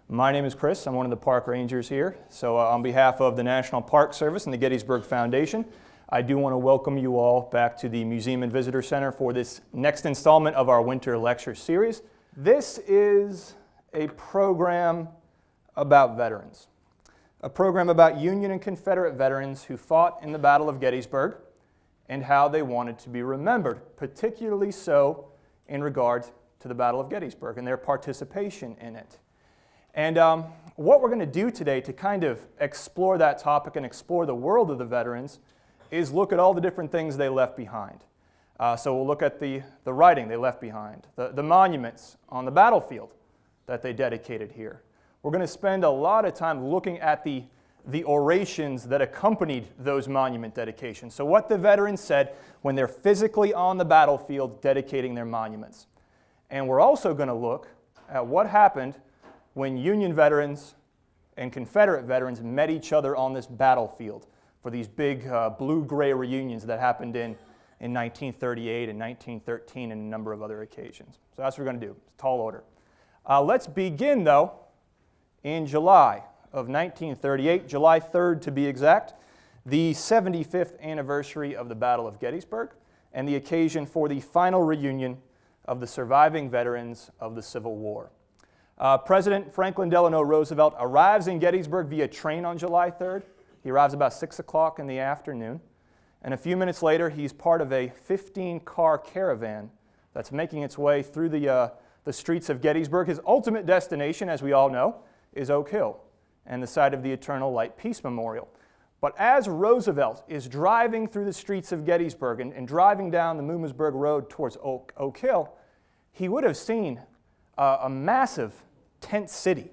My name is Chris. I'm one of the park rangers here. So on behalf of the National Park Service and the Gettysburg Foundation, I do want to welcome you all back to the Museum and Visitor Center for this next installment of our winter lecture series. This is a program about veterans, a program about Union and Confederate veterans who fought in the Battle of Gettysburg and how they wanted to be remembered, particularly so in regard to the Battle of Gettysburg and their participation in it. And what we're going to do today to kind of explore that topic and explore the world of the veterans is look at all the different things they left behind. So we'll look at the writing they left behind, the monuments on the battlefield that they dedicated here. We're going to spend a lot of time looking at the orations that accompanied those monument dedications. So what the veterans said when they're physically on the battlefield dedicating their monuments. And we're also going to look at what happened when Union veterans and Confederate veterans met each other on this battlefield for these big blue-gray reunions that happened in 1938 and 1913 and a number of other occasions. So that's what we're going to do. It's a tall order. Let's begin, though, in July of 1938, July 3rd to be exact, the 75th anniversary of the Battle of Gettysburg and the occasion for the final reunion of the surviving veterans of the Civil War. President Franklin Delano Roosevelt arrives in Gettysburg via train on July 3rd. He arrives about 6 o'clock in the afternoon. And a few minutes later, he's part of a 15-car caravan that's making its way through the streets of Gettysburg. His ultimate destination, as we all know, is Oak Hill and the site of the Eternal Light Peace Memorial. But as Roosevelt is driving through the streets of Gettysburg and driving down the Mummersburg Road towards Oak Hill, he would have seen a massive tent city,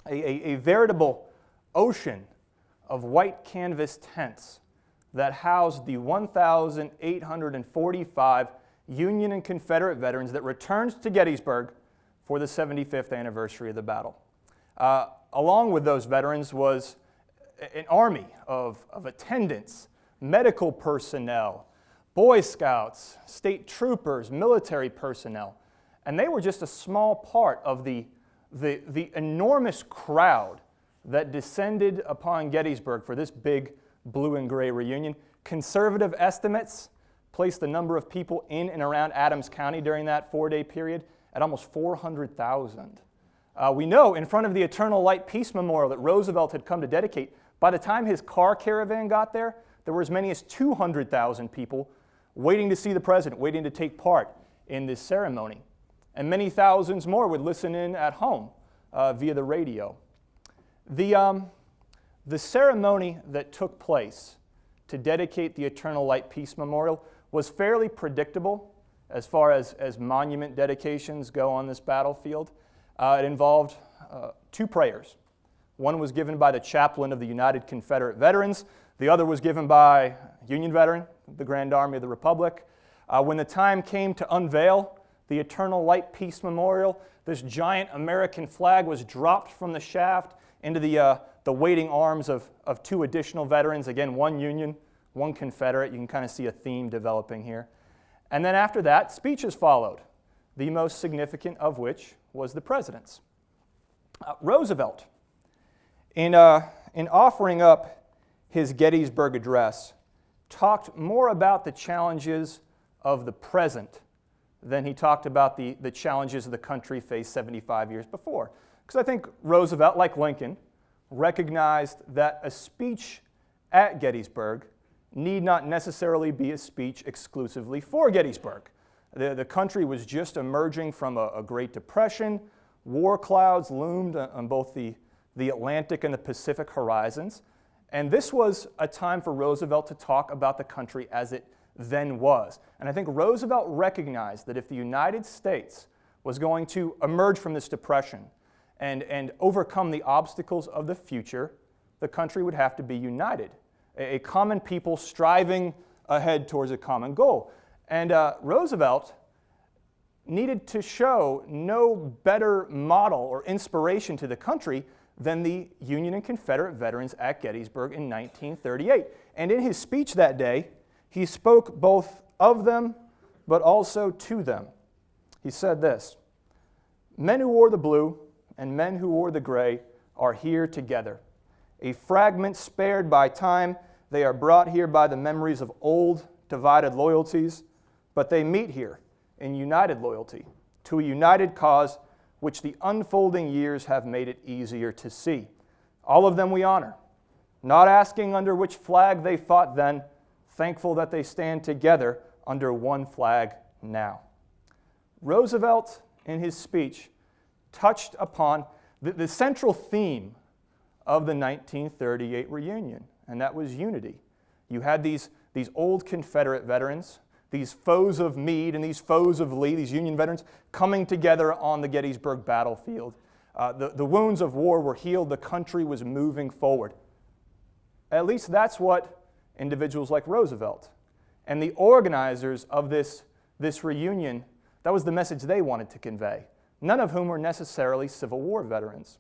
a veritable ocean of white canvas tents that housed the 1,845 Union and Confederate veterans that returned to Gettysburg for the 75th anniversary of the battle. Along with those veterans was an army of attendants, medical personnel, Boy Scouts, state troopers, military personnel. And they were just a small part of the enormous crowd that descended upon Gettysburg for this big blue and gray reunion. Conservative estimates placed the number of people in and around Adams County during that 4-day period at almost 400,000. We know in front of the Eternal Light Peace Memorial that Roosevelt had come to dedicate, by the time his car caravan got there, there were as many as 200,000 people waiting to see the president, waiting to take part in this ceremony. And many thousands more would listen in at home via the radio. The ceremony that took place to dedicate the Eternal Light Peace Memorial was fairly predictable as far as monument dedications go on this battlefield. It involved two prayers. One was given by the chaplain of the United Confederate Veterans. The other was given by a Union veteran, the Grand Army of the Republic. When the time came to unveil the Eternal Light Peace Memorial, this giant American flag was dropped from the shaft into the waiting arms of two additional veterans. Again, one Union, one Confederate. You can kind of see a theme developing here. And then after that, speeches followed, the most significant of which was the president's. Roosevelt, in offering up his Gettysburg address, talked more about the challenges of the present than he talked about the challenges the country faced 75 years before. Because I think Roosevelt, like Lincoln, recognized that a speech at Gettysburg need not necessarily be a speech exclusively for Gettysburg. The country was just emerging from a Great Depression. War clouds loomed on both the Atlantic and the Pacific horizons. And this was a time for Roosevelt to talk about the country as it then was. And I think Roosevelt recognized that if the United States was going to emerge from this depression and overcome the obstacles of the future, the country would have to be united, a common people striving ahead towards a common goal. And Roosevelt needed to show no better model or inspiration to the country than the Union and Confederate veterans at Gettysburg in 1938. And in his speech that day, he spoke both of them, but also to them. He said this: "Men who wore the blue and men who wore the gray are here together. A fragment spared by time, they are brought here by the memories of old divided loyalties, but they meet here in united loyalty to a united cause which the unfolding years have made it easier to see. All of them we honor, not asking under which flag they fought then, thankful that they stand together under one flag now. Roosevelt, in his speech, touched upon the central theme of the 1938 reunion, and that was unity. You had these old Confederate veterans, these foes of Meade and these foes of Lee, these Union veterans, coming together on the Gettysburg battlefield. The wounds of war were healed. The country was moving forward. At least that's what individuals like Roosevelt and the organizers of this reunion, that was the message they wanted to convey, none of whom were necessarily Civil War veterans.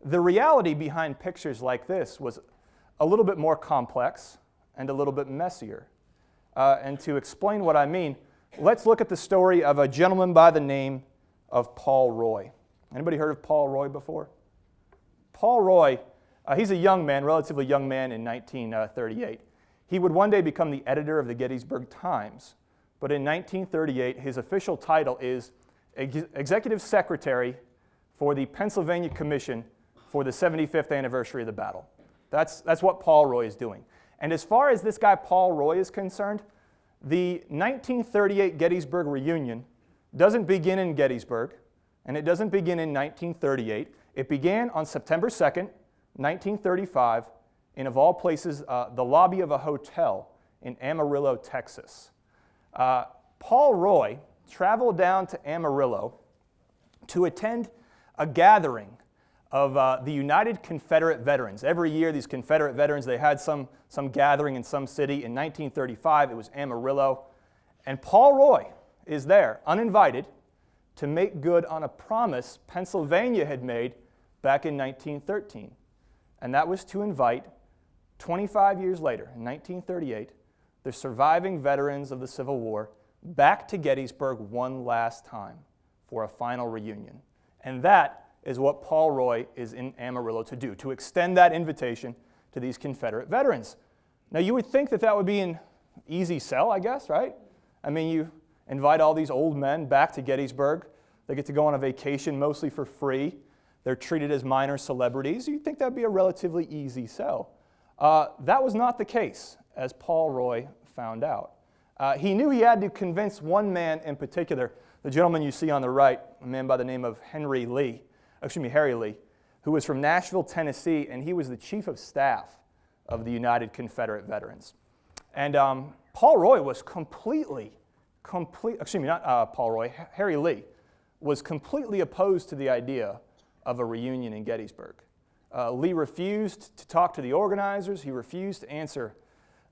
The reality behind pictures like this was a little bit more complex and a little bit messier. And to explain what I mean, let's look at the story of a gentleman by the name of Paul Roy. Anybody heard of Paul Roy before? Paul Roy, he's a young man, relatively young man in 1938. He would one day become the editor of the Gettysburg Times, but in 1938 his official title is Executive Secretary for the Pennsylvania Commission for the 75th anniversary of the battle. That's what Paul Roy is doing. And as far as this guy Paul Roy is concerned, the 1938 Gettysburg reunion doesn't begin in Gettysburg, and it doesn't begin in 1938. It began on September 2nd, 1935, in, of all places, the lobby of a hotel in Amarillo, Texas. Paul Roy traveled down to Amarillo to attend a gathering of the United Confederate Veterans. Every year, these Confederate veterans, they had some gathering in some city. In 1935, it was Amarillo. And Paul Roy is there, uninvited, to make good on a promise Pennsylvania had made back in 1913. And that was to invite, 25 years later, in 1938, the surviving veterans of the Civil War back to Gettysburg one last time for a final reunion. And that is what Paul Roy is in Amarillo to do, to extend that invitation to these Confederate veterans. Now, you would think that that would be an easy sell, I guess, right? I mean, you invite all these old men back to Gettysburg. They get to go on a vacation mostly for free. They're treated as minor celebrities. You'd think that would be a relatively easy sell. That was not the case, as Paul Roy found out. He knew he had to convince one man in particular, the gentleman you see on the right, a man by the name of Harry Lee, who was from Nashville, Tennessee, and he was the chief of staff of the United Confederate Veterans. And Paul Roy was Harry Lee was completely opposed to the idea of a reunion in Gettysburg. Lee refused to talk to the organizers. He refused to answer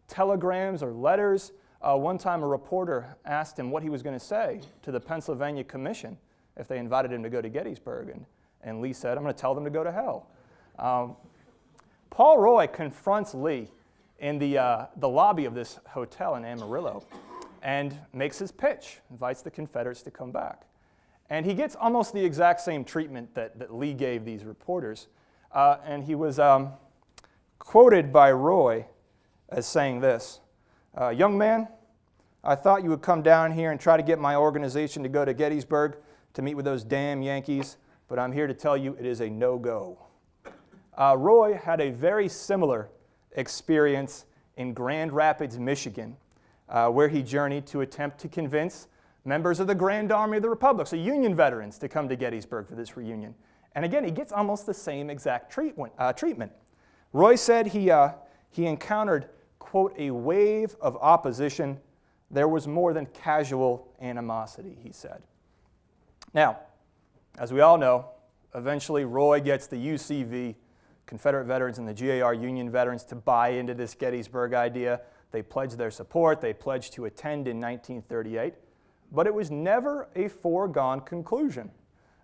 telegrams or letters. One time a reporter asked him what he was going to say to the Pennsylvania Commission if they invited him to go to Gettysburg, and Lee said, "I'm going to tell them to go to hell." Paul Roy confronts Lee in the lobby of this hotel in Amarillo and makes his pitch, invites the Confederates to come back. And he gets almost the exact same treatment that Lee gave these reporters. And he was quoted by Roy as saying this, "Young man, I thought you would come down here and try to get my organization to go to Gettysburg to meet with those damn Yankees, but I'm here to tell you it is a no-go." Roy had a very similar experience in Grand Rapids, Michigan, where he journeyed to attempt to convince members of the Grand Army of the Republic, so Union veterans, to come to Gettysburg for this reunion. And again, he gets almost the same exact treatment. Roy said he encountered, quote, "a wave of opposition. There was more than casual animosity," he said. Now, as we all know, eventually Roy gets the UCV, Confederate veterans, and the GAR Union veterans to buy into this Gettysburg idea. They pledged their support. They pledged to attend in 1938. But it was never a foregone conclusion.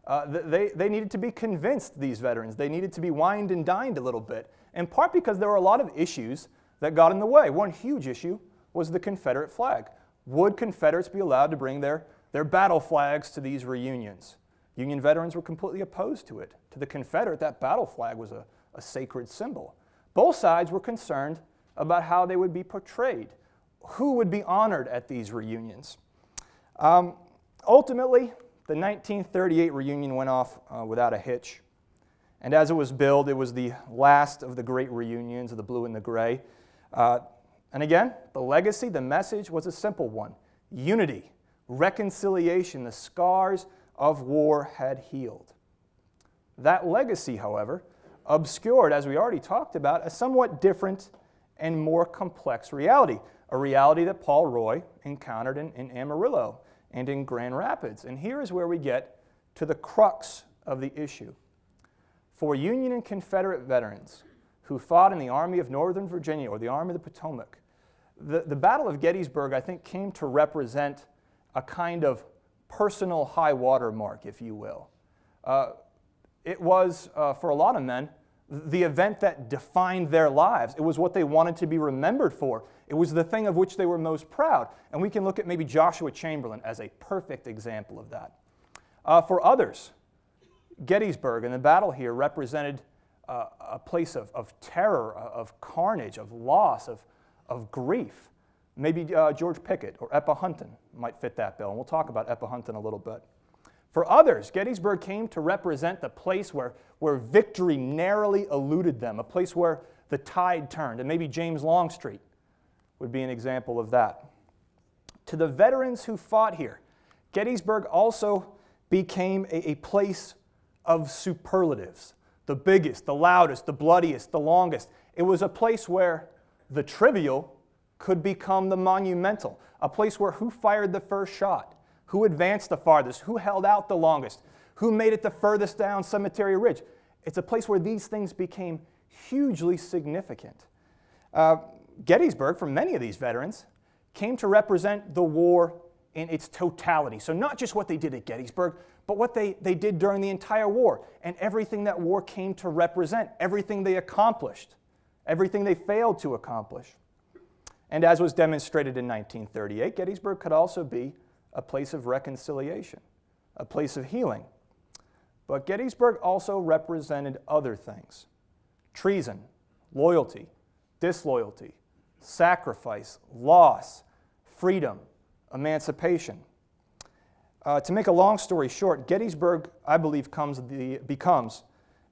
They needed to be convinced, these veterans. They needed to be wined and dined a little bit, in part because there were a lot of issues that got in the way. One huge issue was the Confederate flag. Would Confederates be allowed to bring their battle flags to these reunions? Union veterans were completely opposed to it. To the Confederate, that battle flag was a sacred symbol. Both sides were concerned about how they would be portrayed, who would be honored at these reunions. Ultimately, the 1938 reunion went off without a hitch. And as it was billed, it was the last of the great reunions of the blue and the gray. And again, the legacy, the message was a simple one. Unity, reconciliation, the scars of war had healed. That legacy, however, obscured, as we already talked about, a somewhat different and more complex reality, a reality that Paul Roy encountered in Amarillo and in Grand Rapids. And here is where we get to the crux of the issue. For Union and Confederate veterans who fought in the Army of Northern Virginia or the Army of the Potomac, the Battle of Gettysburg, I think, came to represent a kind of personal high water mark, if you will. It was, for a lot of men, the event that defined their lives. It was what they wanted to be remembered for. It was the thing of which they were most proud. And we can look at maybe Joshua Chamberlain as a perfect example of that. For others, Gettysburg and the battle here represented a place of terror, of carnage, of loss, of grief. Maybe George Pickett or Epahunton might fit that bill, and we'll talk about Epahunton a little bit. For others, Gettysburg came to represent the place where victory narrowly eluded them, a place where the tide turned, and maybe James Longstreet would be an example of that. To the veterans who fought here, Gettysburg also became a place of superlatives, the biggest, the loudest, the bloodiest, the longest. It was a place where the trivial could become the monumental, a place where who fired the first shot, who advanced the farthest, who held out the longest, who made it the furthest down Cemetery Ridge. It's a place where these things became hugely significant. Gettysburg, for many of these veterans, came to represent the war in its totality. So not just what they did at Gettysburg, but what they did during the entire war, and everything that war came to represent, everything they accomplished, everything they failed to accomplish. And as was demonstrated in 1938, Gettysburg could also be a place of reconciliation, a place of healing. But Gettysburg also represented other things: treason, loyalty, disloyalty, sacrifice, loss, freedom, emancipation. To make a long story short, Gettysburg, I believe, becomes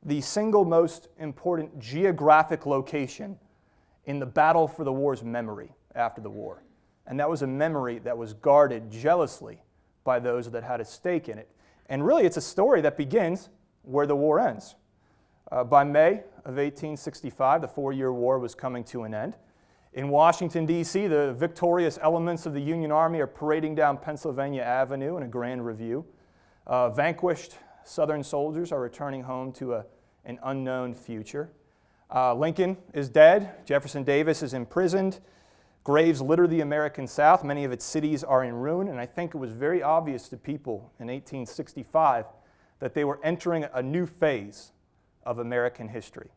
the single most important geographic location in the battle for the war's memory after the war. And that was a memory that was guarded jealously by those that had a stake in it. And really, it's a story that begins where the war ends. By May of 1865, the 4-year war was coming to an end. In Washington, D.C., the victorious elements of the Union Army are parading down Pennsylvania Avenue in a grand review. Vanquished Southern soldiers are returning home to an unknown future. Lincoln is dead. Jefferson Davis is imprisoned. Graves litter the American South. Many of its cities are in ruin, and I think it was very obvious to people in 1865 that they were entering a new phase of American history.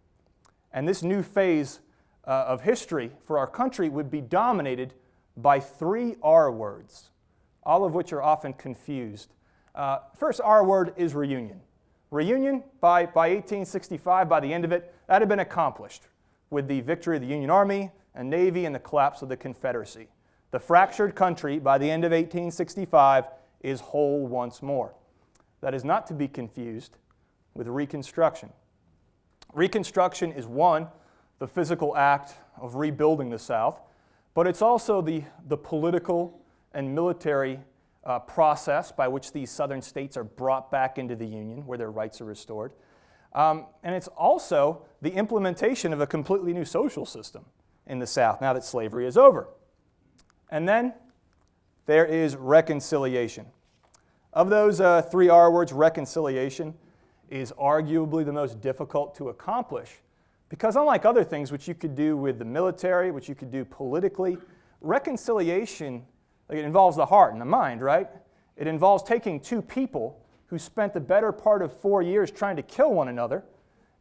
And this new phase of history for our country would be dominated by 3 R words, all of which are often confused. First R word is reunion. Reunion, by 1865, by the end of it, that had been accomplished with the victory of the Union Army and Navy and the collapse of the Confederacy. The fractured country, by the end of 1865, is whole once more. That is not to be confused with Reconstruction. Reconstruction is, one, the physical act of rebuilding the South, but it's also the political and military process by which these southern states are brought back into the Union, where their rights are restored. And it's also the implementation of a completely new social system in the South, now that slavery is over. And then there is reconciliation. Of those 3 R words, reconciliation is arguably the most difficult to accomplish, because unlike other things which you could do with the military, which you could do politically, reconciliation, it involves the heart and the mind, right? It involves taking 2 people who spent the better part of 4 years trying to kill one another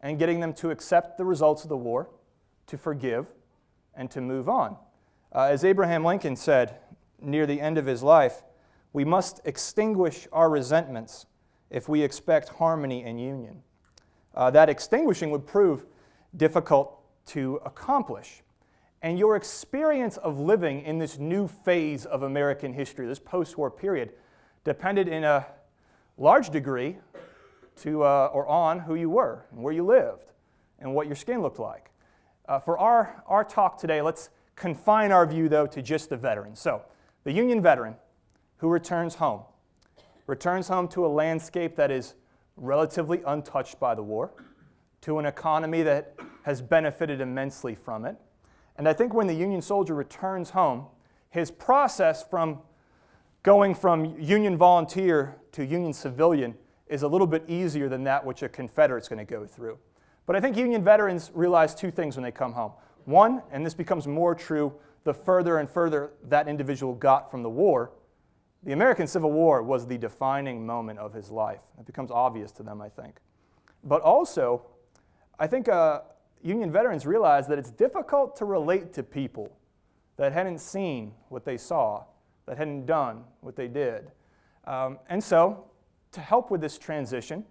and getting them to accept the results of the war, to forgive, and to move on. As Abraham Lincoln said near the end of his life, we must extinguish our resentments if we expect harmony and union. That extinguishing would prove difficult to accomplish. And your experience of living in this new phase of American history, this post-war period, depended in a large degree to or on who you were and where you lived and what your skin looked like. For our talk today, let's confine our view, though, to just the veterans. So, the Union veteran who returns home to a landscape that is relatively untouched by the war, to an economy that has benefited immensely from it. And I think when the Union soldier returns home, his process from going from Union volunteer to Union civilian is a little bit easier than that which a Confederate's going to go through. But I think Union veterans realize two things when they come home. One, and this becomes more true the further and further that individual got from the war, the American Civil War was the defining moment of his life. It becomes obvious to them, I think. But also, I think Union veterans realize that it's difficult to relate to people that hadn't seen what they saw, that hadn't done what they did. And so, to help with this transition,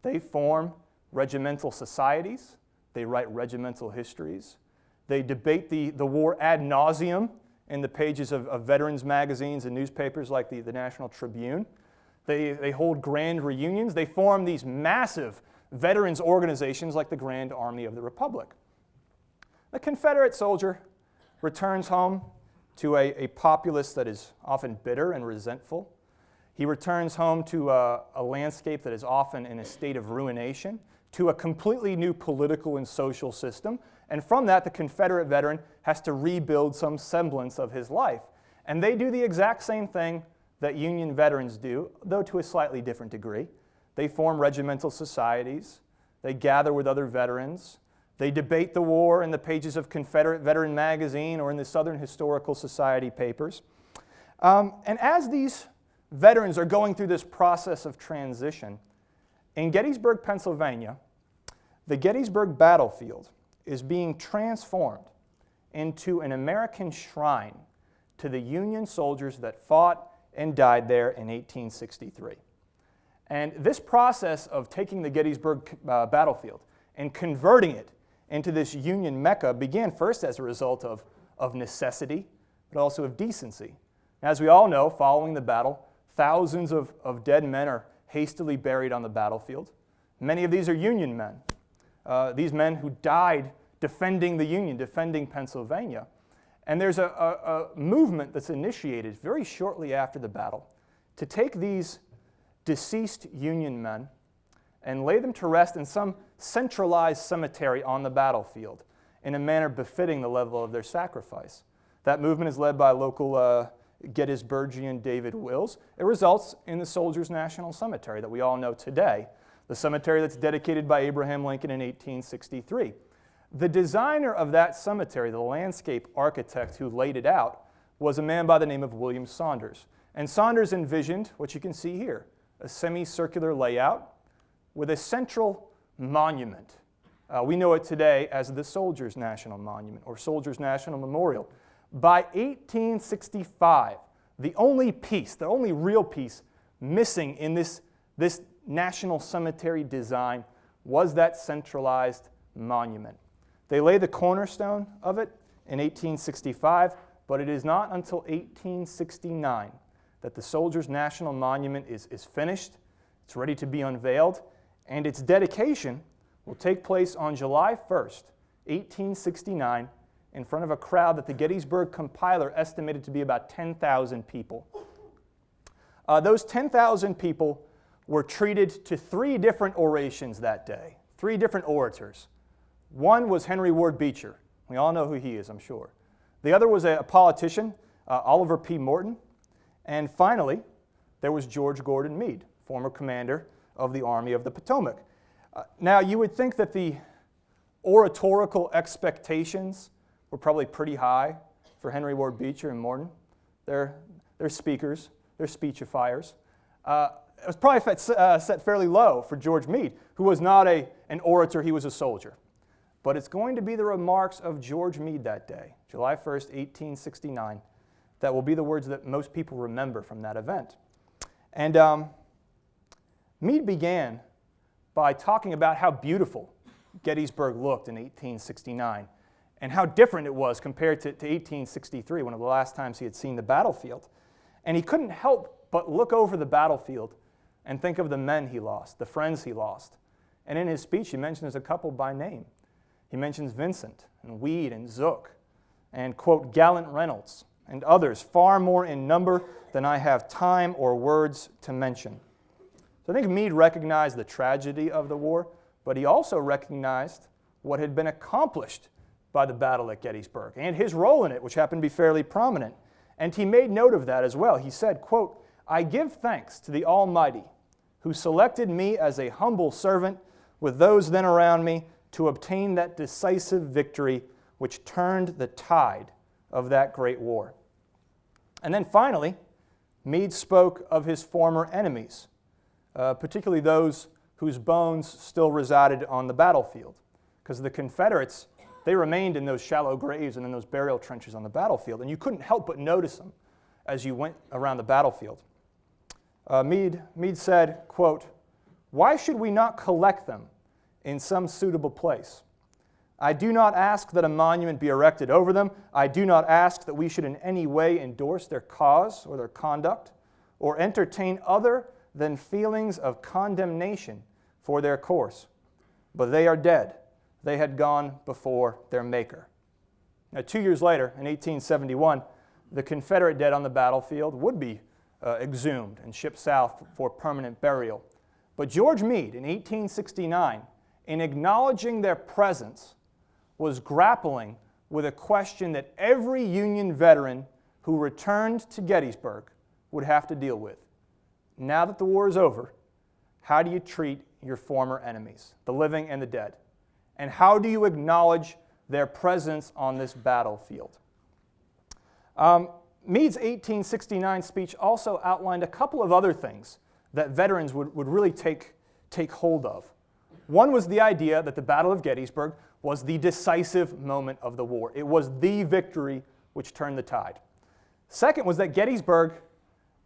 they form regimental societies, they write regimental histories, they debate the war ad nauseum in the pages of veterans magazines and newspapers like the National Tribune. They hold grand reunions. They form these massive veterans organizations like the Grand Army of the Republic. The Confederate soldier returns home to a populace that is often bitter and resentful. He returns home to a landscape that is often in a state of ruination, to a completely new political and social system. And from that, the Confederate veteran has to rebuild some semblance of his life. And they do the exact same thing that Union veterans do, though to a slightly different degree. They form regimental societies. They gather with other veterans. They debate the war in the pages of Confederate Veteran Magazine or in the Southern Historical Society papers. And as these veterans are going through this process of transition, in Gettysburg, Pennsylvania, the Gettysburg battlefield is being transformed into an American shrine to the Union soldiers that fought and died there in 1863. And this process of taking the Gettysburg battlefield and converting it into this Union Mecca began first as a result of necessity, but also of decency. As we all know, following the battle, thousands of dead men are hastily buried on the battlefield. Many of these are Union men. These men who died defending the Union, defending Pennsylvania. And there's a movement that's initiated very shortly after the battle to take these deceased Union men and lay them to rest in some centralized cemetery on the battlefield in a manner befitting the level of their sacrifice. That movement is led by local Gettysburgian David Wills. It results in the Soldiers' National Cemetery that we all know today, the cemetery that's dedicated by Abraham Lincoln in 1863. The designer of that cemetery, the landscape architect who laid it out, was a man by the name of William Saunders. And Saunders envisioned what you can see here, a semicircular layout with a central monument. We know it today as the Soldiers' National Monument or Soldiers' National Memorial. By 1865, the only real piece missing in this National Cemetery design was that centralized monument. They lay the cornerstone of it in 1865, but it is not until 1869 that the Soldiers' National Monument is finished, it's ready to be unveiled, and its dedication will take place on July 1st, 1869, in front of a crowd that the Gettysburg compiler estimated to be about 10,000 people. Those 10,000 people were treated to 3 different orations that day, 3 different orators. One was Henry Ward Beecher. We all know who he is, I'm sure. The other was a politician, Oliver P. Morton. And finally, there was George Gordon Meade, former commander of the Army of the Potomac. Now, you would think that the oratorical expectations were probably pretty high for Henry Ward Beecher and Morton. They're speakers, they're speechifiers. It was probably set fairly low for George Meade, who was not an orator, he was a soldier. But it's going to be the remarks of George Meade that day, July 1st, 1869, that will be the words that most people remember from that event. And Meade began by talking about how beautiful Gettysburg looked in 1869 and how different it was compared to 1863, one of the last times he had seen the battlefield. And he couldn't help but look over the battlefield and think of the men he lost, the friends he lost. And in his speech, he mentions a couple by name. He mentions Vincent and Weed and Zook and, quote, Gallant Reynolds and others far more in number than I have time or words to mention. So I think Meade recognized the tragedy of the war, but he also recognized what had been accomplished by the battle at Gettysburg and his role in it, which happened to be fairly prominent. And he made note of that as well. He said, quote, I give thanks to the Almighty who selected me as a humble servant with those then around me to obtain that decisive victory which turned the tide of that great war. And then finally, Meade spoke of his former enemies, particularly those whose bones still resided on the battlefield. Because the Confederates, they remained in those shallow graves and in those burial trenches on the battlefield, and you couldn't help but notice them as you went around the battlefield. Meade said, quote, why should we not collect them in some suitable place? I do not ask that a monument be erected over them. I do not ask that we should in any way endorse their cause or their conduct or entertain other than feelings of condemnation for their course. But they are dead. They had gone before their Maker. Now, 2 years later, in 1871, the Confederate dead on the battlefield would be exhumed and shipped south for permanent burial. But George Meade, in 1869, in acknowledging their presence, was grappling with a question that every Union veteran who returned to Gettysburg would have to deal with. Now that the war is over, how do you treat your former enemies, the living and the dead? And how do you acknowledge their presence on this battlefield? Meade's 1869 speech also outlined a couple of other things that veterans would really take hold of. One was the idea that the Battle of Gettysburg was the decisive moment of the war. It was the victory which turned the tide. Second was that Gettysburg,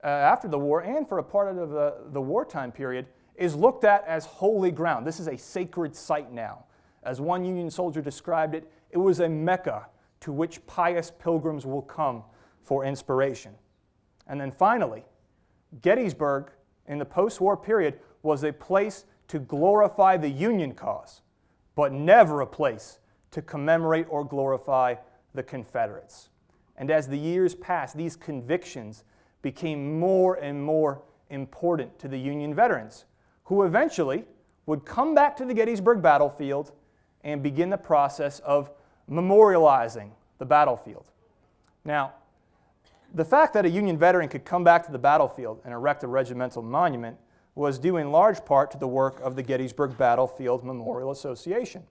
after the war and for a part of the wartime period, is looked at as holy ground. This is a sacred site now. As one Union soldier described it, it was a Mecca to which pious pilgrims will come for inspiration. And then finally, Gettysburg in the post-war period was a place to glorify the Union cause, but never a place to commemorate or glorify the Confederates. And as the years passed, these convictions became more and more important to the Union veterans, who eventually would come back to the Gettysburg battlefield and begin the process of memorializing the battlefield. Now, the fact that a Union veteran could come back to the battlefield and erect a regimental monument was due in large part to the work of the Gettysburg Battlefield Memorial Association.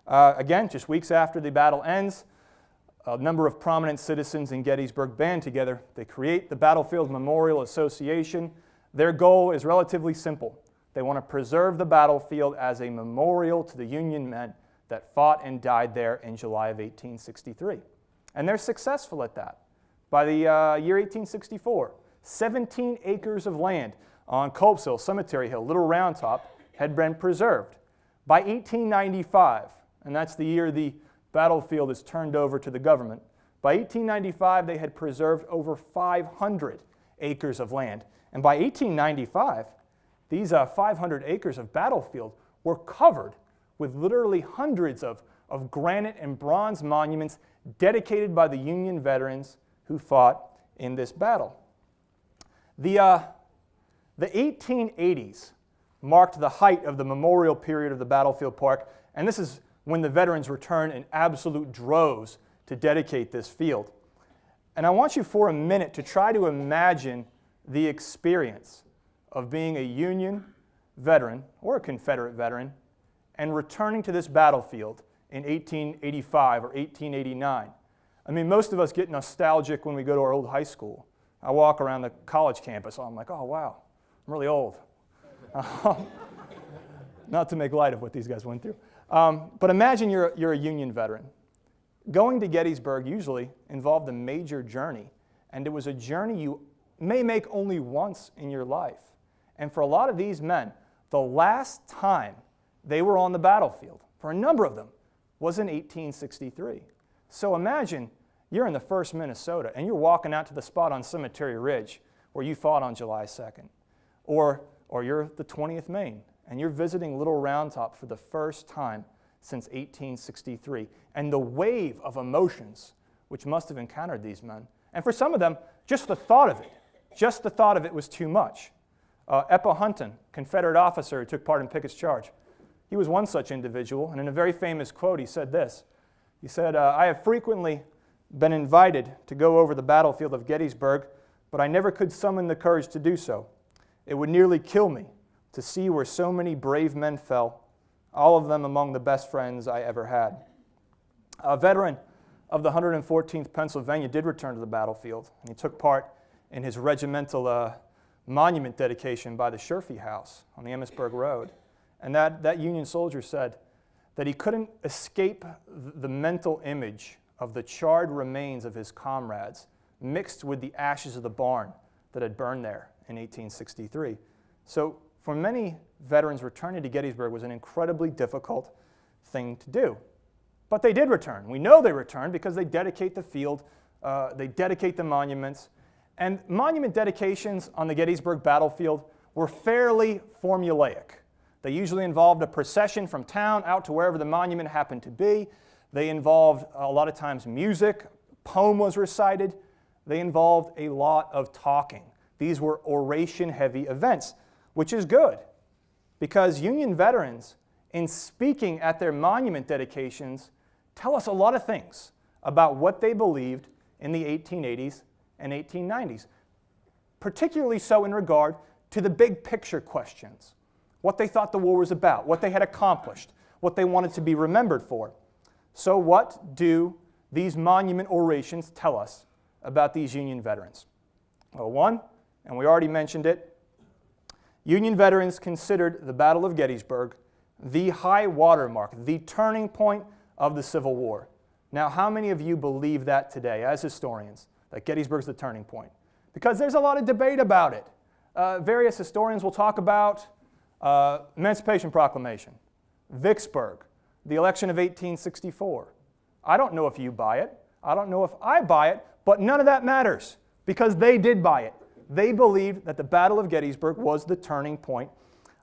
Again, just weeks after the battle ends, a number of prominent citizens in Gettysburg band together. They create the Battlefield Memorial Association. Their goal is relatively simple. They want to preserve the battlefield as a memorial to the Union men that fought and died there in July of 1863. And they're successful at that. By the year 1864, 17 acres of land on Culp's Hill, Cemetery Hill, Little Round Top, had been preserved. By 1895, and that's the year the battlefield is turned over to the government, by 1895 they had preserved over 500 acres of land. And by 1895, these 500 acres of battlefield were covered with literally hundreds of granite and bronze monuments dedicated by the Union veterans who fought in this battle. The 1880s marked the height of the memorial period of the battlefield park, and this is when the veterans returned in absolute droves to dedicate this field. And I want you for a minute to try to imagine the experience of being a Union veteran or a Confederate veteran and returning to this battlefield in 1885 or 1889. I mean, most of us get nostalgic when we go to our old high school. I walk around the college campus, and I'm like, oh, wow, I'm really old. Not to make light of what these guys went through. But imagine you're a Union veteran. Going to Gettysburg usually involved a major journey, and it was a journey you may make only once in your life. And for a lot of these men, the last time they were on the battlefield, for a number of them, was in 1863. So imagine you're in the 1st Minnesota and you're walking out to the spot on Cemetery Ridge where you fought on July 2nd. Or you're the 20th Maine and you're visiting Little Round Top for the first time since 1863. And the wave of emotions which must have encountered these men. And for some of them, just the thought of it was too much. Eppa Hunton, Confederate officer who took part in Pickett's charge, he was one such individual, and in a very famous quote he said this. He said, "I have frequently been invited to go over the battlefield of Gettysburg, but I never could summon the courage to do so. It would nearly kill me to see where so many brave men fell, all of them among the best friends I ever had." A veteran of the 114th Pennsylvania did return to the battlefield, and he took part in his regimental monument dedication by the Sherfy House on the Emmitsburg Road. And that Union soldier said that he couldn't escape the mental image of the charred remains of his comrades mixed with the ashes of the barn that had burned there in 1863. So for many veterans, returning to Gettysburg was an incredibly difficult thing to do. But they did return. We know they returned because they dedicate the field, they dedicate the monuments. And monument dedications on the Gettysburg battlefield were fairly formulaic. They usually involved a procession from town out to wherever the monument happened to be. They involved, a lot of times, music, a poem was recited. They involved a lot of talking. These were oration-heavy events, which is good, because Union veterans, in speaking at their monument dedications, tell us a lot of things about what they believed in the 1880s and 1890s, particularly so in regard to the big picture questions. What they thought the war was about, what they had accomplished, what they wanted to be remembered for. So what do these monument orations tell us about these Union veterans? Well, one, and we already mentioned it, Union veterans considered the Battle of Gettysburg the high watermark, the turning point of the Civil War. Now, how many of you believe that today as historians, that Gettysburg's the turning point? Because there's a lot of debate about it. Various historians will talk about Emancipation Proclamation, Vicksburg, the election of 1864. I don't know if you buy it. I don't know if I buy it, but none of that matters because they did buy it. They believed that the Battle of Gettysburg was the turning point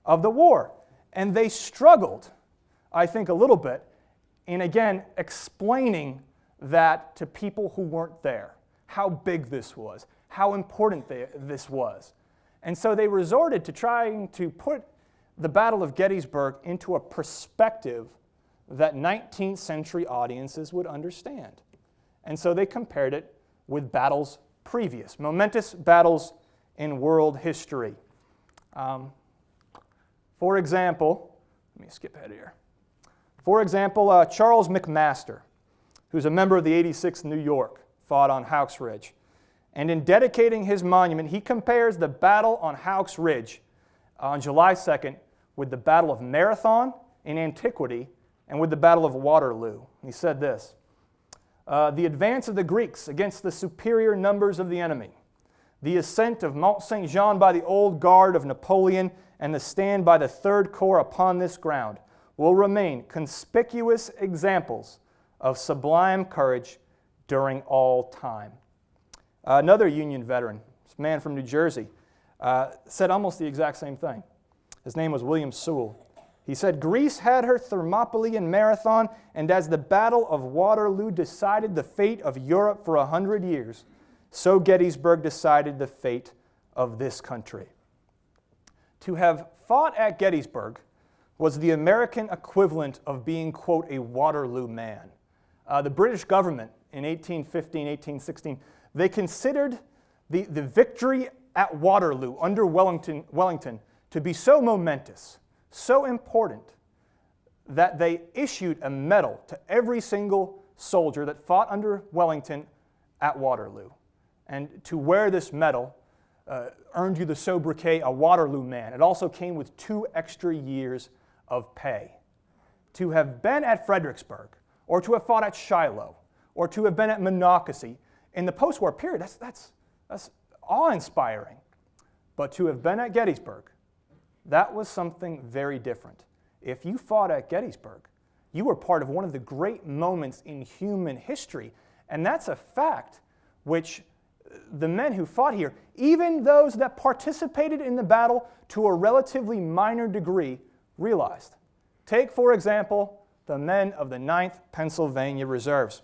of the war. And they struggled, I think, a little bit in, again, explaining that to people who weren't there, how big this was, how important this was. And so they resorted to trying to put the Battle of Gettysburg into a perspective that 19th century audiences would understand. And so they compared it with battles previous, momentous battles in world history. For example, let me skip ahead here. For example, Charles McMaster, who's a member of the 86th New York, fought on Houck's Ridge. And in dedicating his monument, he compares the battle on Houck's Ridge on July 2nd with the Battle of Marathon in antiquity and with the Battle of Waterloo. He said this, "The advance of the Greeks against the superior numbers of the enemy, the ascent of Mont Saint Jean by the old guard of Napoleon, and the stand by the Third Corps upon this ground will remain conspicuous examples of sublime courage during all time." Another Union veteran, this man from New Jersey, said almost the exact same thing. His name was William Sewell. He said, "Greece had her Thermopylae and Marathon, and as the Battle of Waterloo decided the fate of Europe for 100 years, so Gettysburg decided the fate of this country." To have fought at Gettysburg was the American equivalent of being, quote, a Waterloo man. The British government in 1815, 1816, they considered the victory at Waterloo under Wellington to be so momentous, so important, that they issued a medal to every single soldier that fought under Wellington at Waterloo. And to wear this medal earned you the sobriquet, a Waterloo man. It also came with 2 extra years of pay. To have been at Fredericksburg, or to have fought at Shiloh, or to have been at Monocacy in the post-war period, that's awe-inspiring. But to have been at Gettysburg that was something very different. If you fought at Gettysburg, you were part of one of the great moments in human history, and that's a fact which the men who fought here, even those that participated in the battle to a relatively minor degree, realized. Take, for example, the men of the 9th Pennsylvania Reserves.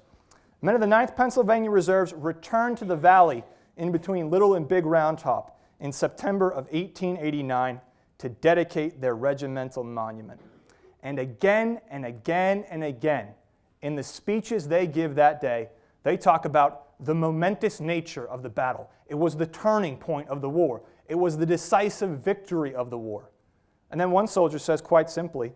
Men of the 9th Pennsylvania Reserves returned to the valley in between Little and Big Round Top in September of 1889 to dedicate their regimental monument. And again and again and again, in the speeches they give that day, they talk about the momentous nature of the battle. It was the turning point of the war. It was the decisive victory of the war. And then one soldier says quite simply,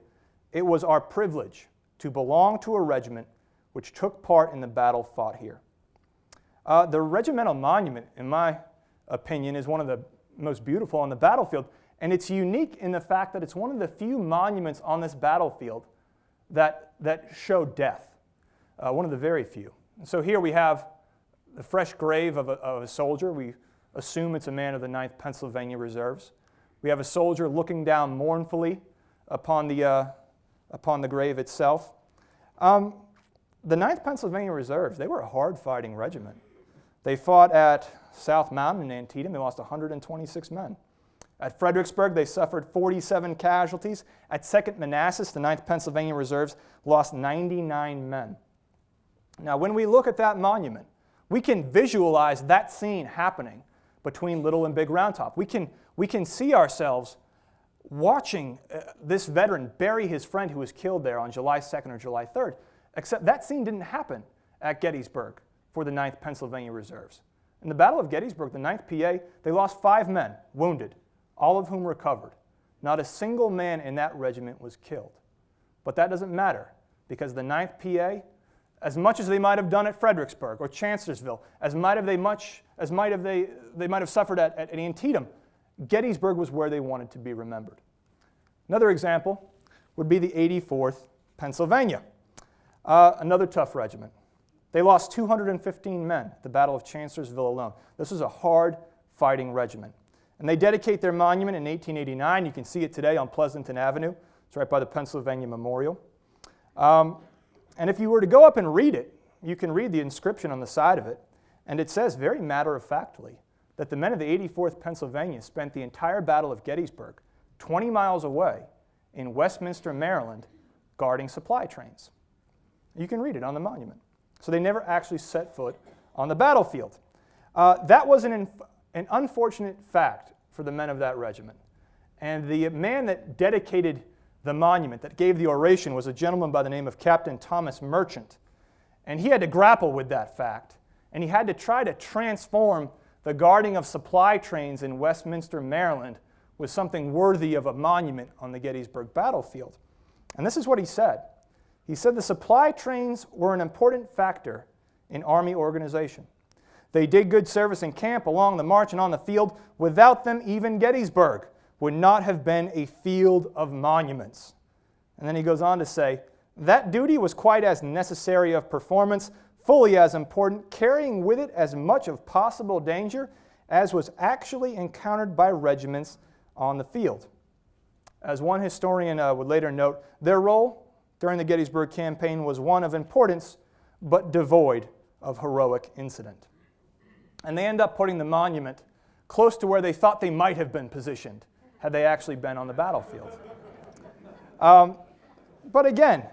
it was our privilege to belong to a regiment which took part in the battle fought here. The regimental monument, in my opinion, is one of the most beautiful on the battlefield, and it's unique in the fact that it's one of the few monuments on this battlefield that show death, one of the very few. And so here we have the fresh grave of a soldier. We assume it's a man of the 9th Pennsylvania Reserves. We have a soldier looking down mournfully upon the grave itself. The 9th Pennsylvania Reserves, they were a hard-fighting regiment. They fought at South Mountain in Antietam. They lost 126 men. At Fredericksburg, they suffered 47 casualties. At 2nd Manassas, the 9th Pennsylvania Reserves lost 99 men. Now, when we look at that monument, we can visualize that scene happening between Little and Big Round Top. We can see ourselves watching this veteran bury his friend who was killed there on July 2nd or July 3rd, except that scene didn't happen at Gettysburg for the 9th Pennsylvania Reserves. In the Battle of Gettysburg, the 9th PA, they lost 5 men wounded, all of whom recovered. Not a single man in that regiment was killed. But that doesn't matter, because the 9th PA, as much as they might have done at Fredericksburg or Chancellorsville, as might have suffered at Antietam, Gettysburg was where they wanted to be remembered. Another example would be the 84th Pennsylvania, another tough regiment. They lost 215 men at the Battle of Chancellorsville alone. This was a hard-fighting regiment. And they dedicate their monument in 1889. You can see it today on Pleasanton Avenue. It's right by the Pennsylvania Memorial. And if you were to go up and read it, you can read the inscription on the side of it, and it says very matter-of-factly that the men of the 84th Pennsylvania spent the entire Battle of Gettysburg 20 miles away in Westminster, Maryland, guarding supply trains. You can read it on the monument. So they never actually set foot on the battlefield. That was an unfortunate fact for the men of that regiment. And the man that dedicated the monument, that gave the oration, was a gentleman by the name of Captain Thomas Merchant. And he had to grapple with that fact. And he had to try to transform the guarding of supply trains in Westminster, Maryland, with something worthy of a monument on the Gettysburg battlefield. And this is what he said. He said the supply trains were an important factor in Army organization. They did good service in camp, along the march, and on the field. Without them, even Gettysburg would not have been a field of monuments. And then he goes on to say, that duty was quite as necessary of performance, fully as important, carrying with it as much of possible danger as was actually encountered by regiments on the field. As one historian would later note, their role during the Gettysburg campaign was one of importance, but devoid of heroic incident. And they end up putting the monument close to where they thought they might have been positioned had they actually been on the battlefield. But again,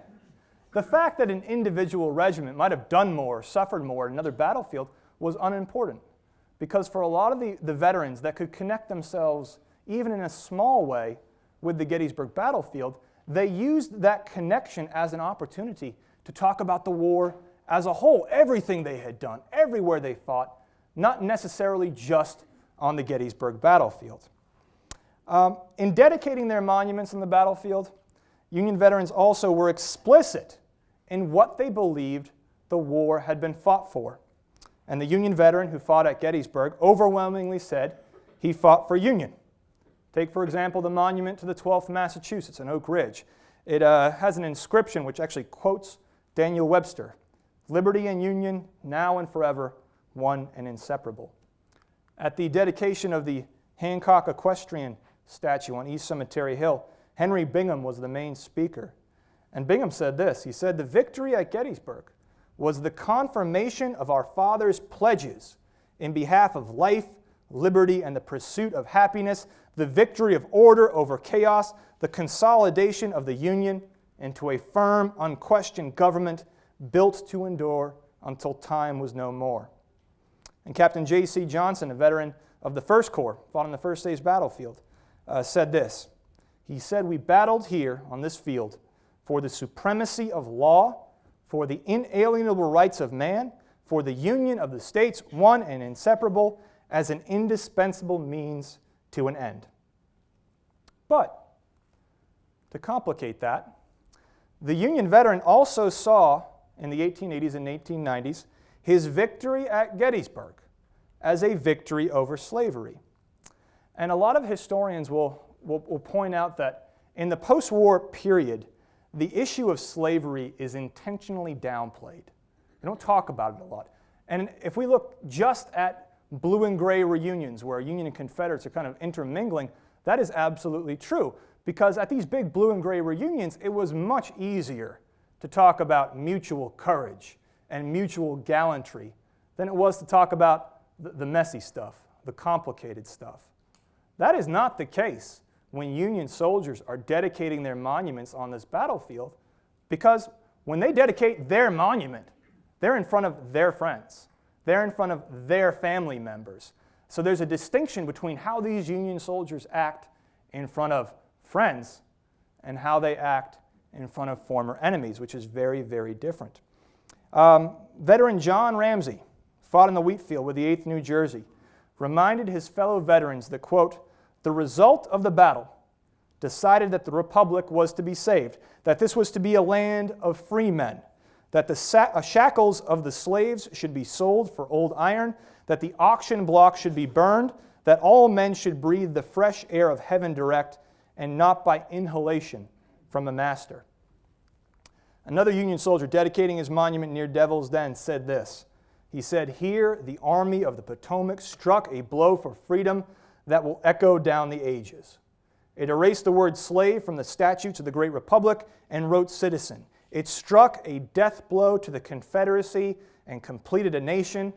the fact that an individual regiment might have done more, suffered more in another battlefield was unimportant, because for a lot of the veterans that could connect themselves, even in a small way, with the Gettysburg battlefield, they used that connection as an opportunity to talk about the war as a whole, everything they had done, everywhere they fought, not necessarily just on the Gettysburg battlefield. In dedicating their monuments on the battlefield, Union veterans also were explicit in what they believed the war had been fought for. And the Union veteran who fought at Gettysburg overwhelmingly said he fought for Union. Take, for example, the monument to the 12th Massachusetts in Oak Ridge. It has an inscription which actually quotes Daniel Webster, "Liberty and Union, now and forever, one and inseparable." At the dedication of the Hancock Equestrian statue on East Cemetery Hill, Henry Bingham was the main speaker. And Bingham said this. He said, "The victory at Gettysburg was the confirmation of our fathers' pledges in behalf of life, liberty, and the pursuit of happiness, the victory of order over chaos, the consolidation of the Union into a firm, unquestioned government built to endure until time was no more." And Captain J.C. Johnson, a veteran of the First Corps, fought on the First Day's battlefield, said this. He said, "We battled here on this field for the supremacy of law, for the inalienable rights of man, for the union of the states, one and inseparable, as an indispensable means to an end." But, to complicate that, the Union veteran also saw in the 1880s and 1890s his victory at Gettysburg as a victory over slavery. And a lot of historians will point out that in the post-war period, the issue of slavery is intentionally downplayed. They don't talk about it a lot. And if we look just at blue and gray reunions where Union and Confederates are kind of intermingling, that is absolutely true. Because at these big blue and gray reunions, it was much easier to talk about mutual courage and mutual gallantry than it was to talk about the messy stuff, the complicated stuff. That is not the case when Union soldiers are dedicating their monuments on this battlefield, because when they dedicate their monument, they're in front of their friends. They're in front of their family members. So there's a distinction between how these Union soldiers act in front of friends and how they act in front of former enemies, which is very, very different. Veteran John Ramsey fought in the wheat field with the 8th New Jersey, reminded his fellow veterans that, quote, "The result of the battle decided that the Republic was to be saved, that this was to be a land of free men, that the shackles of the slaves should be sold for old iron, that the auction block should be burned, that all men should breathe the fresh air of heaven direct, and not by inhalation from a master." Another Union soldier dedicating his monument near Devil's Den said this. He said, "Here the Army of the Potomac struck a blow for freedom that will echo down the ages. It erased the word slave from the statutes of the great Republic and wrote citizen. It struck a death blow to the Confederacy and completed a nation."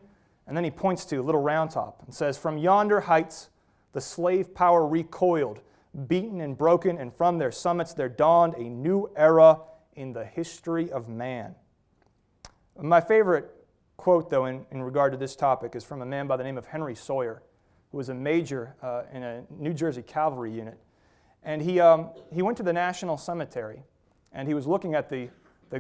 And then he points to Little Round Top and says, "From yonder heights the slave power recoiled, beaten and broken, and from their summits there dawned a new era in the history of man." My favorite quote, though, in regard to this topic is from a man by the name of Henry Sawyer, who was a major in a New Jersey cavalry unit. And he went to the National Cemetery, and he was looking at the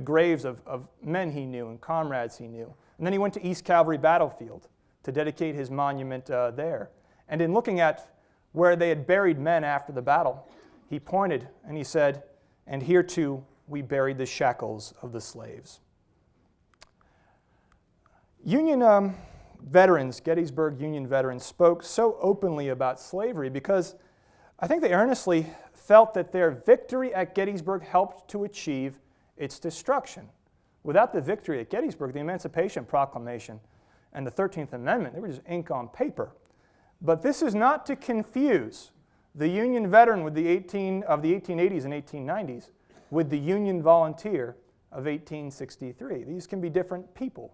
graves of men he knew and comrades he knew. And then he went to East Cavalry Battlefield to dedicate his monument there. And in looking at where they had buried men after the battle, he pointed and he said, "And here too we buried the shackles of the slaves." Union veterans, Gettysburg Union veterans, spoke so openly about slavery because I think they earnestly felt that their victory at Gettysburg helped to achieve its destruction. Without the victory at Gettysburg, the Emancipation Proclamation and the 13th Amendment, they were just ink on paper. But this is not to confuse the Union veteran of the 1880s and 1890s with the Union volunteer of 1863. These can be different people.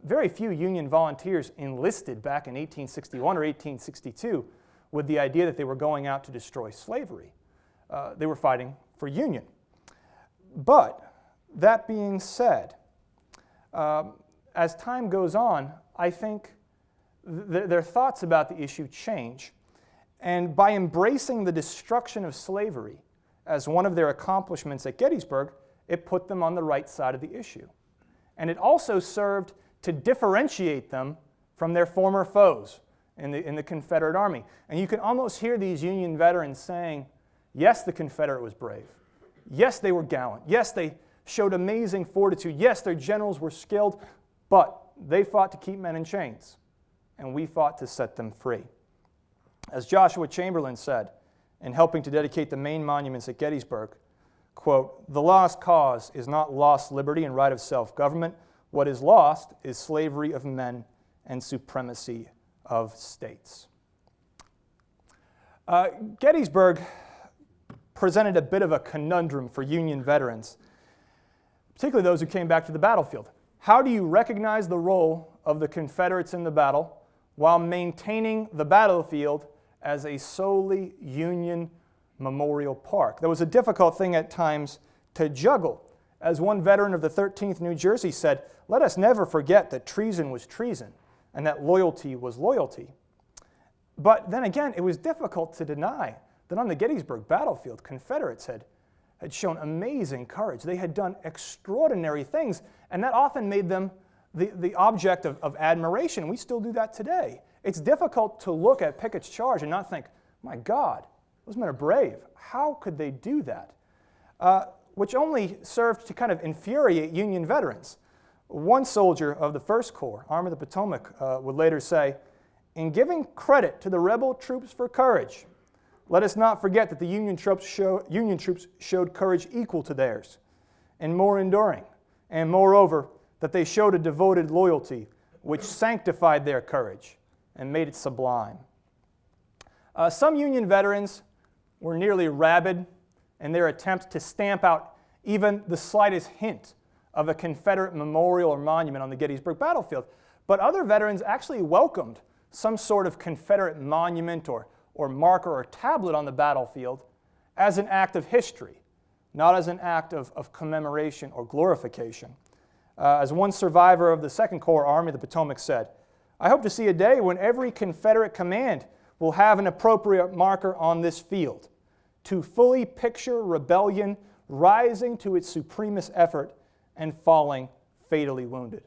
Very few Union volunteers enlisted back in 1861 or 1862 with the idea that they were going out to destroy slavery. They were fighting for Union. But that being said, as time goes on, I think their thoughts about the issue change. And by embracing the destruction of slavery as one of their accomplishments at Gettysburg, it put them on the right side of the issue. And it also served to differentiate them from their former foes in the Confederate Army. And you can almost hear these Union veterans saying, yes, the Confederate was brave. Yes, they were gallant. Yes, they showed amazing fortitude. Yes, their generals were skilled, but they fought to keep men in chains, and we fought to set them free. As Joshua Chamberlain said in helping to dedicate the main monuments at Gettysburg, quote, "The lost cause is not lost liberty and right of self-government. What is lost is slavery of men and supremacy of states." Gettysburg presented a bit of a conundrum for Union veterans, particularly those who came back to the battlefield. How do you recognize the role of the Confederates in the battle while maintaining the battlefield as a solely Union memorial park? That was a difficult thing at times to juggle. As one veteran of the 13th New Jersey said, "Let us never forget that treason was treason and that loyalty was loyalty." But then again, it was difficult to deny that on the Gettysburg battlefield, Confederates had shown amazing courage. They had done extraordinary things, and that often made them the object of admiration. We still do that today. It's difficult to look at Pickett's charge and not think, my God, those men are brave. How could they do that? Which only served to kind of infuriate Union veterans. One soldier of the First Corps, Army of the Potomac, would later say, "In giving credit to the rebel troops for courage, let us not forget that the Union troops showed courage equal to theirs, and more enduring, and moreover, that they showed a devoted loyalty which sanctified their courage and made it sublime." Some Union veterans were nearly rabid in their attempt to stamp out even the slightest hint of a Confederate memorial or monument on the Gettysburg battlefield. But other veterans actually welcomed some sort of Confederate monument or marker or tablet on the battlefield as an act of history, not as an act of commemoration or glorification. As one survivor of the Second Corps Army of the Potomac said, "I hope to see a day when every Confederate command will have an appropriate marker on this field to fully picture rebellion rising to its supremest effort and falling fatally wounded."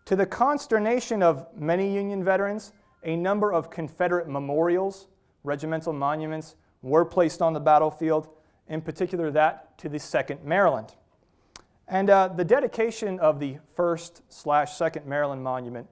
To the consternation of many Union veterans, a number of Confederate memorials, regimental monuments, were placed on the battlefield, in particular that to the 2nd Maryland. And the dedication of the 1st/2nd Maryland Monument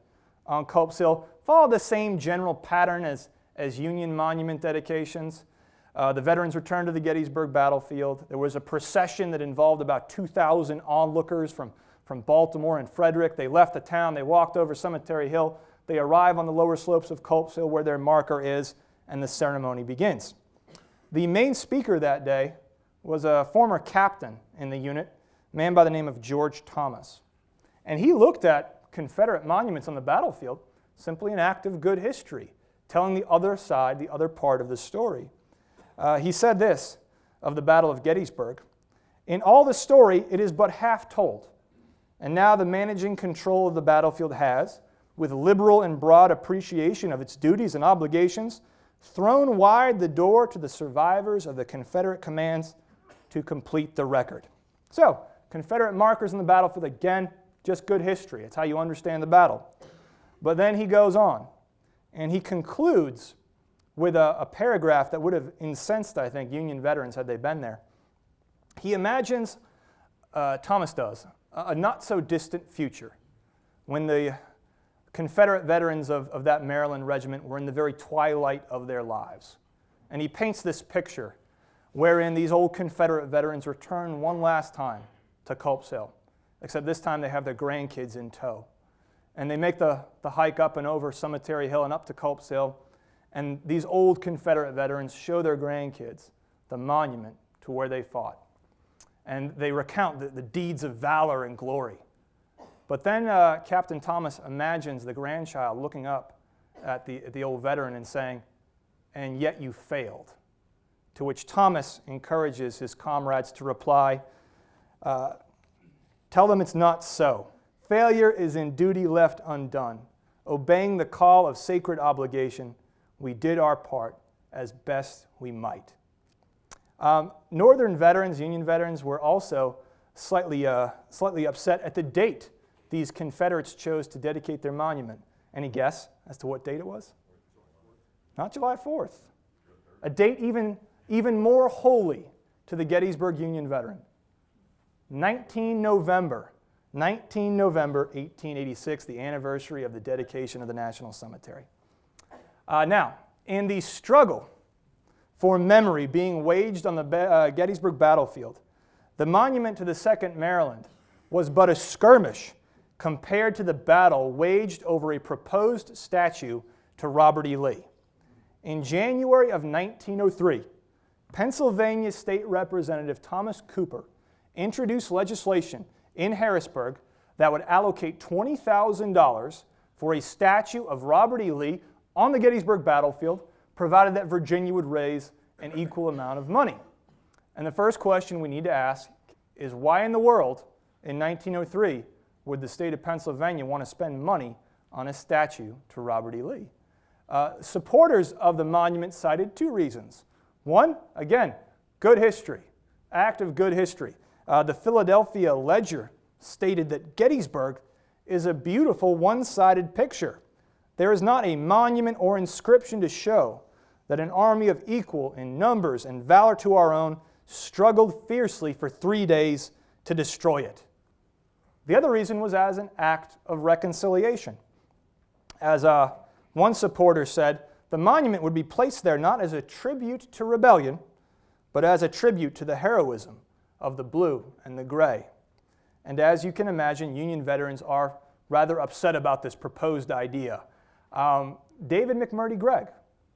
on Culp's Hill followed the same general pattern as Union monument dedications. The veterans returned to the Gettysburg battlefield. There was a procession that involved about 2,000 onlookers from Baltimore and Frederick. They left the town, they walked over Cemetery Hill, they arrive on the lower slopes of Culp's Hill where their marker is, and the ceremony begins. The main speaker that day was a former captain in the unit, a man by the name of George Thomas. And he looked at Confederate monuments on the battlefield simply an act of good history, telling the other side, the other part of the story. He said this of the Battle of Gettysburg: "In all the story, it is but half told, and now the managing control of the battlefield has, with liberal and broad appreciation of its duties and obligations, thrown wide the door to the survivors of the Confederate commands to complete the record." So, Confederate markers on the battlefield, again, just good history. It's how you understand the battle. But then he goes on, and he concludes with a paragraph that would have incensed, I think, Union veterans had they been there. He imagines, Thomas does, a not-so-distant future when the Confederate veterans of that Maryland regiment were in the very twilight of their lives. And he paints this picture wherein these old Confederate veterans return one last time to Culp's Hill, except this time they have their grandkids in tow. And they make the hike up and over Cemetery Hill and up to Culp's Hill, and these old Confederate veterans show their grandkids the monument to where they fought. And they recount the deeds of valor and glory. But then Captain Thomas imagines the grandchild looking up at the old veteran and saying, "And yet you failed." To which Thomas encourages his comrades to reply, "Tell them it's not so. Failure is in duty left undone. Obeying the call of sacred obligation, we did our part as best we might." Northern veterans, Union veterans, were also slightly upset at the date these Confederates chose to dedicate their monument. Any guess as to what date it was? Not July 4th. A date even more holy to the Gettysburg Union veteran. 19 November 1886, the anniversary of the dedication of the National Cemetery. Now, in the struggle for memory being waged on the Gettysburg battlefield, the monument to the 2nd Maryland was but a skirmish compared to the battle waged over a proposed statue to Robert E. Lee. In January of 1903, Pennsylvania State Representative Thomas Cooper introduced legislation in Harrisburg that would allocate $20,000 for a statue of Robert E. Lee on the Gettysburg battlefield, provided that Virginia would raise an equal amount of money. And the first question we need to ask is, why in the world, in 1903, would the state of Pennsylvania want to spend money on a statue to Robert E. Lee? Supporters of the monument cited two reasons. One, again, good history, act of good history. The Philadelphia Ledger stated that Gettysburg is a beautiful one-sided picture. There is not a monument or inscription to show that an army of equal in numbers and valor to our own struggled fiercely for 3 days to destroy it. The other reason was as an act of reconciliation. As one supporter said, the monument would be placed there not as a tribute to rebellion, but as a tribute to the heroism of the blue and the gray. And as you can imagine, Union veterans are rather upset about this proposed idea. David McMurdy Gregg,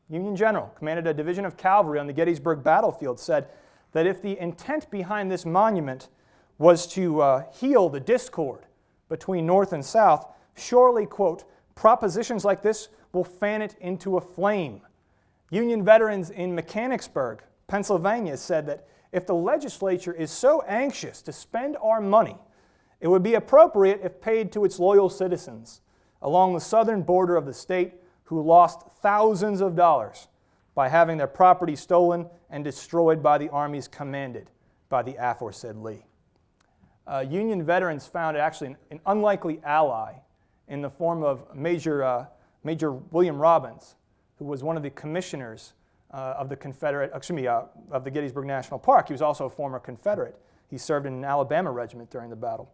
Union general, commanded a division of cavalry on the Gettysburg battlefield, said that if the intent behind this monument was to heal the discord between North and South, surely, quote, propositions like this will fan it into a flame. Union veterans in Mechanicsburg, Pennsylvania, said that if the legislature is so anxious to spend our money, it would be appropriate if paid to its loyal citizens along the southern border of the state who lost thousands of dollars by having their property stolen and destroyed by the armies commanded by the aforesaid Lee. Union veterans found actually an unlikely ally in the form of Major William Robbins, who was one of the commissioners of the of the Gettysburg National Park. He was also a former Confederate. He served in an Alabama regiment during the battle.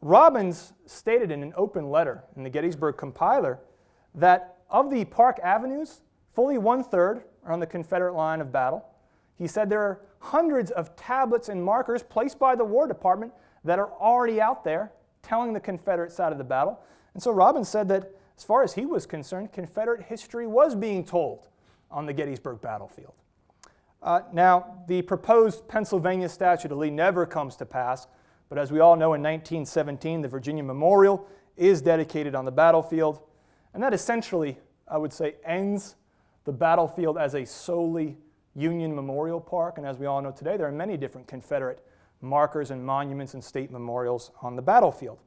Robbins stated in an open letter in the Gettysburg Compiler that of the park avenues, fully 1/3 are on the Confederate line of battle. He said there are hundreds of tablets and markers placed by the War Department that are already out there telling the Confederate side of the battle. And so Robbins said that as far as he was concerned, Confederate history was being told on the Gettysburg battlefield. Now, the proposed Pennsylvania statue to Lee never comes to pass, but as we all know, in 1917, the Virginia Memorial is dedicated on the battlefield, and that essentially, I would say, ends the battlefield as a solely Union memorial park. And as we all know today, there are many different Confederate markers and monuments and state memorials on the battlefield.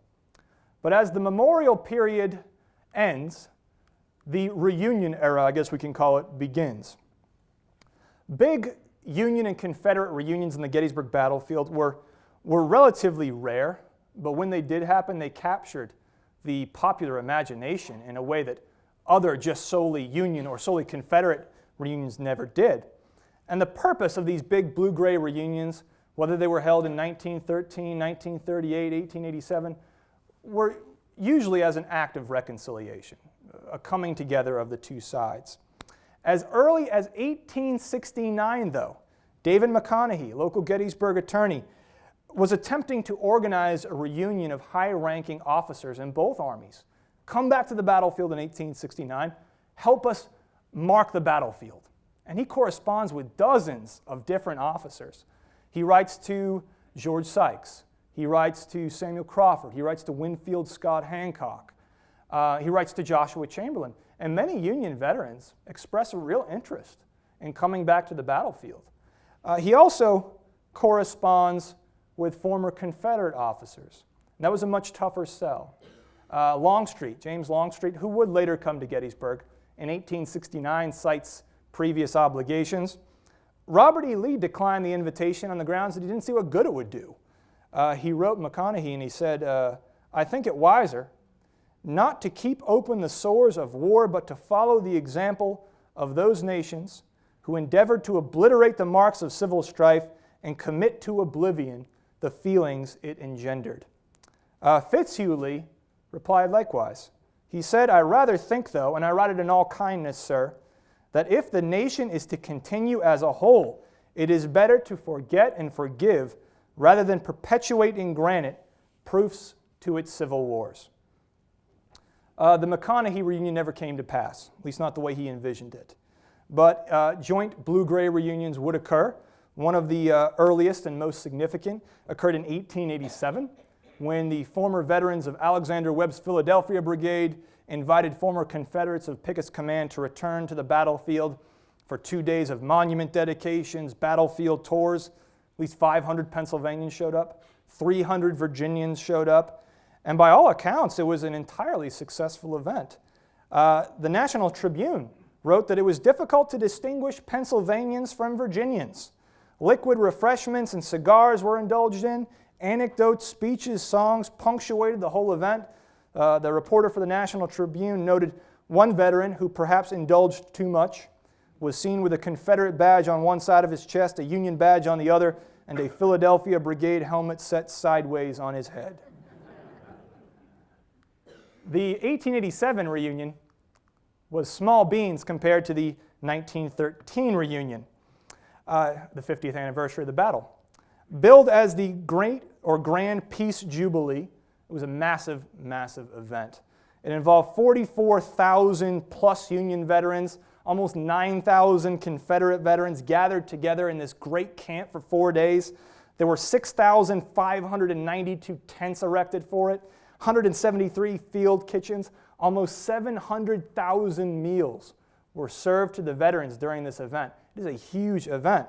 But as the memorial period ends, the reunion era, I guess we can call it, begins. Big Union and Confederate reunions in the Gettysburg battlefield were relatively rare, but when they did happen, they captured the popular imagination in a way that other just solely Union or solely Confederate reunions never did. And the purpose of these big blue-gray reunions, whether they were held in 1913, 1938, 1887, were usually as an act of reconciliation, a coming together of the two sides. As early as 1869, though, David McConaughey, local Gettysburg attorney, was attempting to organize a reunion of high-ranking officers in both armies. Come back to the battlefield in 1869, help us mark the battlefield. And he corresponds with dozens of different officers. He writes to George Sykes. He writes to Samuel Crawford. He writes to Winfield Scott Hancock. He writes to Joshua Chamberlain. And many Union veterans express a real interest in coming back to the battlefield. He also corresponds with former Confederate officers. And that was a much tougher sell. Longstreet, James Longstreet, who would later come to Gettysburg, in 1869 cites previous obligations. Robert E. Lee declined the invitation on the grounds that he didn't see what good it would do. He wrote McConaughey and he said, I think it wiser not to keep open the sores of war, but to follow the example of those nations who endeavored to obliterate the marks of civil strife and commit to oblivion the feelings it engendered. Fitzhugh Lee replied likewise. He said, I rather think, though, and I write it in all kindness, sir, that if the nation is to continue as a whole, it is better to forget and forgive rather than perpetuate in granite proofs to its civil wars. The McConaughey reunion never came to pass, at least not the way he envisioned it. But joint blue-gray reunions would occur. One of the earliest and most significant occurred in 1887, when the former veterans of Alexander Webb's Philadelphia Brigade invited former Confederates of Pickett's command to return to the battlefield for 2 days of monument dedications, battlefield tours. At least 500 Pennsylvanians showed up, 300 Virginians showed up, and by all accounts, it was an entirely successful event. The National Tribune wrote that it was difficult to distinguish Pennsylvanians from Virginians. Liquid refreshments and cigars were indulged in. Anecdotes, speeches, songs punctuated the whole event. The reporter for the National Tribune noted one veteran who perhaps indulged too much was seen with a Confederate badge on one side of his chest, a Union badge on the other, and a Philadelphia Brigade helmet set sideways on his head. The 1887 reunion was small beans compared to the 1913 reunion, the 50th anniversary of the battle. Billed as the Great or Grand Peace Jubilee, it was a massive, massive event. It involved 44,000 plus Union veterans, almost 9,000 Confederate veterans gathered together in this great camp for 4 days. There were 6,592 tents erected for it, 173 field kitchens, almost 700,000 meals were served to the veterans during this event. It is a huge event.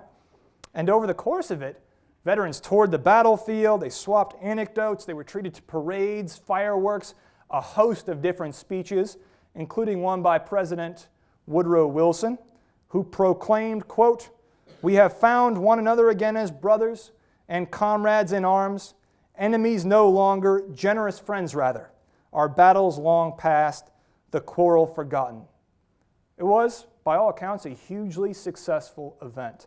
And over the course of it, veterans toured the battlefield, they swapped anecdotes, they were treated to parades, fireworks, a host of different speeches, including one by President Woodrow Wilson, who proclaimed, quote, "We have found one another again as brothers and comrades in arms, enemies no longer, generous friends rather, our battles long past, the quarrel forgotten." It was, by all accounts, a hugely successful event.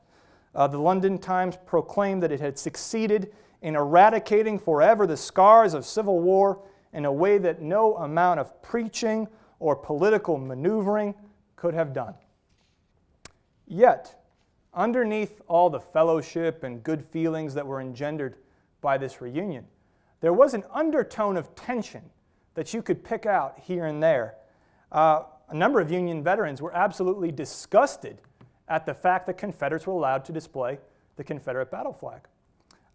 The London Times proclaimed that it had succeeded in eradicating forever the scars of civil war in a way that no amount of preaching or political maneuvering could have done. Yet, underneath all the fellowship and good feelings that were engendered by this reunion, there was an undertone of tension that you could pick out here and there. A number of Union veterans were absolutely disgusted at the fact that Confederates were allowed to display the Confederate battle flag.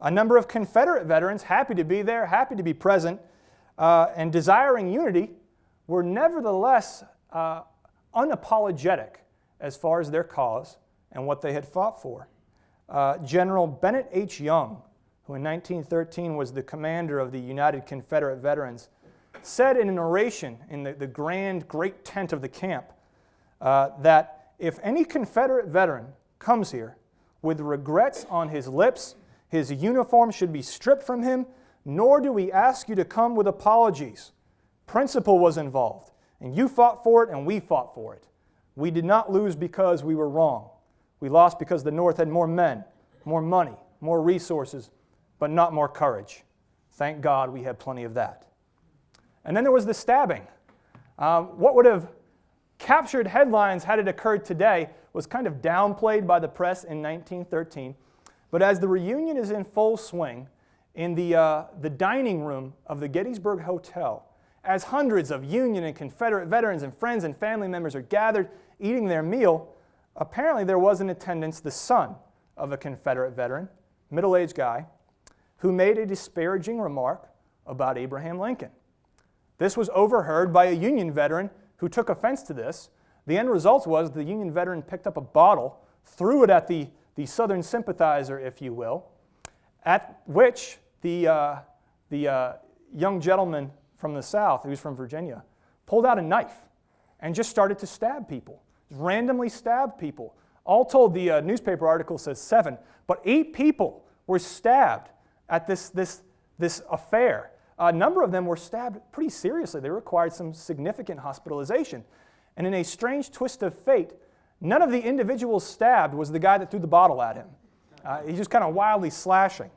A number of Confederate veterans, happy to be there, happy to be present, and desiring unity, were nevertheless unapologetic as far as their cause and what they had fought for. General Bennett H. Young, who in 1913 was the commander of the United Confederate Veterans, said in an oration in the grand great tent of the camp that if any Confederate veteran comes here with regrets on his lips, his uniform should be stripped from him, nor do we ask you to come with apologies. Principle was involved, and you fought for it and we fought for it. We did not lose because we were wrong. We lost because the North had more men, more money, more resources, but not more courage. Thank God we had plenty of that. And then there was the stabbing. What would have captured headlines had it occurred today was kind of downplayed by the press in 1913. But as the reunion is in full swing in the dining room of the Gettysburg Hotel, as hundreds of Union and Confederate veterans and friends and family members are gathered eating their meal, apparently there was in attendance the son of a Confederate veteran, middle-aged guy, who made a disparaging remark about Abraham Lincoln. This was overheard by a Union veteran who took offense to this. The end result was the Union veteran picked up a bottle, threw it at the Southern sympathizer, if you will, at which the young gentleman from the South, who's from Virginia, pulled out a knife and just started to stab people, randomly stabbed people. All told, the newspaper article says 7, but 8 people were stabbed at this affair. A number of them were stabbed pretty seriously. They required some significant hospitalization. And in a strange twist of fate, none of the individuals stabbed was the guy that threw the bottle at him. He's just kind of wildly slashing.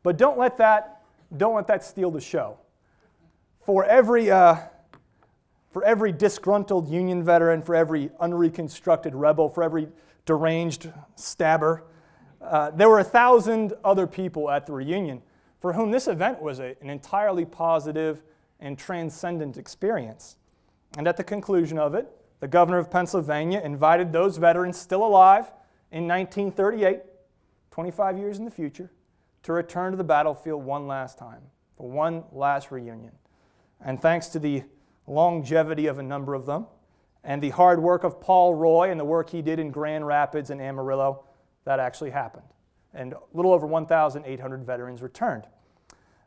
But don't let that steal the show. For every disgruntled Union veteran, for every unreconstructed rebel, for every deranged stabber, there were 1,000 other people at the reunion for whom this event was an entirely positive and transcendent experience. And at the conclusion of it, the governor of Pennsylvania invited those veterans still alive in 1938, 25 years in the future, to return to the battlefield one last time, for one last reunion. And thanks to the longevity of a number of them, and the hard work of Paul Roy and the work he did in Grand Rapids and Amarillo, that actually happened. And a little over 1,800 veterans returned.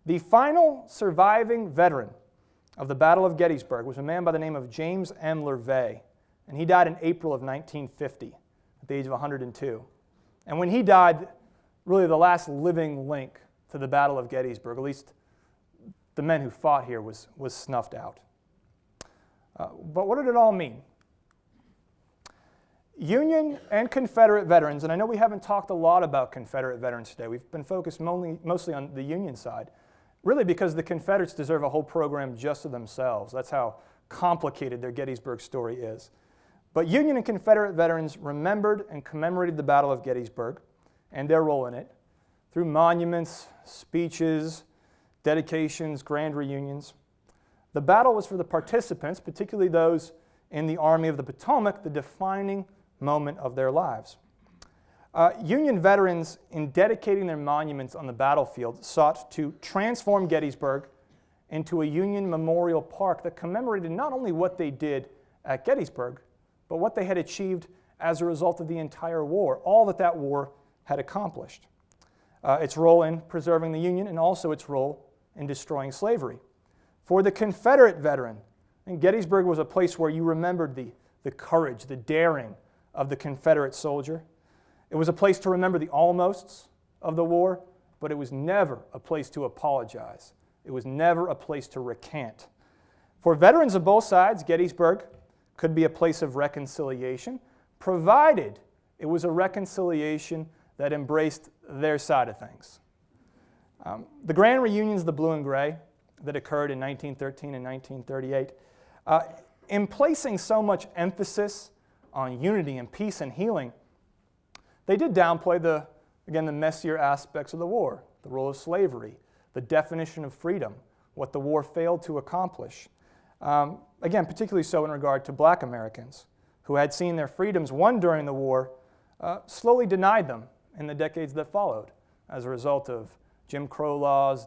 The final surviving veteran of the Battle of Gettysburg was a man by the name of James M. Lervay, and he died in April of 1950 at the age of 102. And when he died, really the last living link to the Battle of Gettysburg, at least the men who fought here, was snuffed out. But what did it all mean? Union and Confederate veterans, and I know we haven't talked a lot about Confederate veterans today. We've been focused mostly on the Union side, really because the Confederates deserve a whole program just to themselves. That's how complicated their Gettysburg story is. But Union and Confederate veterans remembered and commemorated the Battle of Gettysburg and their role in it through monuments, speeches, dedications, grand reunions. The battle was for the participants, particularly those in the Army of the Potomac, the defining moment of their lives. Union veterans, in dedicating their monuments on the battlefield, sought to transform Gettysburg into a Union memorial park that commemorated not only what they did at Gettysburg, but what they had achieved as a result of the entire war, all that that war had accomplished. Its role in preserving the Union and also its role in destroying slavery. For the Confederate veteran, and Gettysburg was a place where you remembered the courage, the daring of the Confederate soldier. It was a place to remember the almosts of the war, but it was never a place to apologize. It was never a place to recant. For veterans of both sides, Gettysburg could be a place of reconciliation, provided it was a reconciliation that embraced their side of things. The grand reunions of the Blue and Gray that occurred in 1913 and 1938, in placing so much emphasis on unity and peace and healing, they did downplay the messier aspects of the war, the role of slavery, the definition of freedom, what the war failed to accomplish. Again, particularly so in regard to black Americans who had seen their freedoms won during the war slowly denied them in the decades that followed as a result of Jim Crow laws,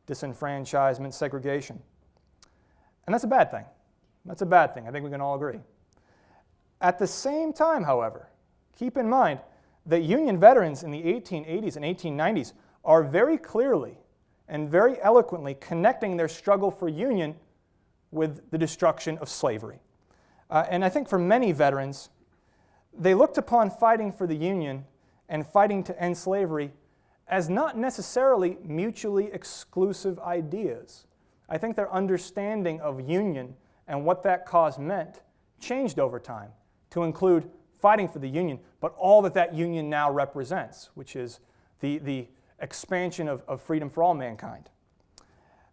disenfranchisement, segregation. And that's a bad thing. That's a bad thing. I think we can all agree. At the same time, however, keep in mind that Union veterans in the 1880s and 1890s are very clearly and very eloquently connecting their struggle for Union with the destruction of slavery. And I think for many veterans, they looked upon fighting for the Union and fighting to end slavery as not necessarily mutually exclusive ideas. I think their understanding of Union and what that cause meant changed over time to include fighting for the Union, but all that that Union now represents, which is the expansion of freedom for all mankind.